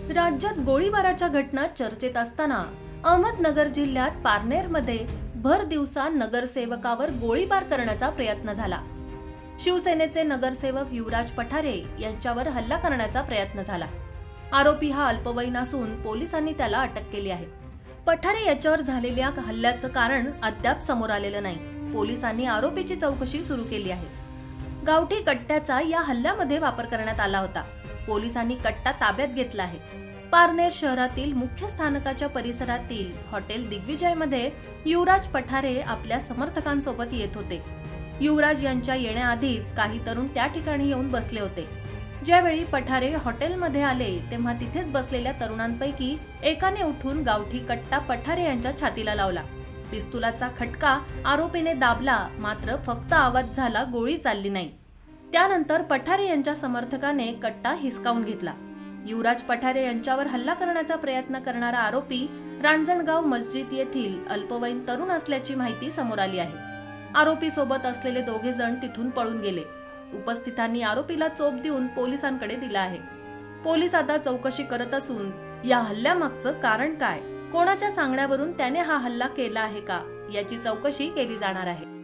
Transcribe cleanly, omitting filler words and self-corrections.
राज्यात गोळीबाराच्या घटना चर्चेत असताना अहमदनगर जिल्ह्यात पारनेरमध्ये भर दिवसा नगरसेवकावर गोळीबार करण्याचा प्रयत्न झाला। शिवसेनेचे नगरसेवक युवराज पठारे यांच्यावर हल्ला करण्याचा प्रयत्न झाला। आरोपी हा अल्पवयीन असून पोलिसांनी त्याला अटक केली आहे। पठारे याच्यावर झालेल्या हल्ल्याचं कारण अद्याप समोर आलेलं नाही। पोलिसांनी आरोपीची चौकशी सुरू केली आहे। गावठी कट्ट्याचा या हल्ल्यामध्ये वापर करण्यात आला होता। पोलिसांनी कट्टा ताब्यात घेतला आहे। पारनेर शहरातील मुख्य स्थानकाच्या परिसरातील हॉटेल दिग्विजयमध्ये युवराज पठारे आपल्या समर्थकांसोबत येत होते। युवराज यांच्या येण्याआधीच काही तरुण त्या ठिकाणी येऊन बसले होते। ज्यावेळी पठारे हॉटेलमध्ये आले तेव्हा तिथेच बसलेल्या तरुणांपैकी एकाने उठून गावठी कट्टा पठारे यांच्या छातीला लावला। पिस्तुलाचा खटका आरोपीने दाबला, मात्र फक्त आवाज झाला, गोळी चालली नाही। त्यानंतर पठारे यांच्या समर्थकाने कट्टा हिसकावून घेतला। युवराज पठारे यांच्यावर हल्ला करण्याचा प्रयत्न करणारा आरोपी रांजणगाव मस्जिद येथील अल्पवयीन तरुण असल्याची माहिती समोर आली आहे। आरोपी सोबत असलेले दोघे जण तिथून पळून गेले। उपस्थितांनी आरोपीला चोप देऊन पोलिसांकडे दिला आहे। पोलीस आता चौकशी करत असून या हल्ल्यामागचं कारण काय, कोणाच्या सांगण्यावरून त्याने हा हल्ला केला आहे का, याची चौकशी केली जाणार आहे।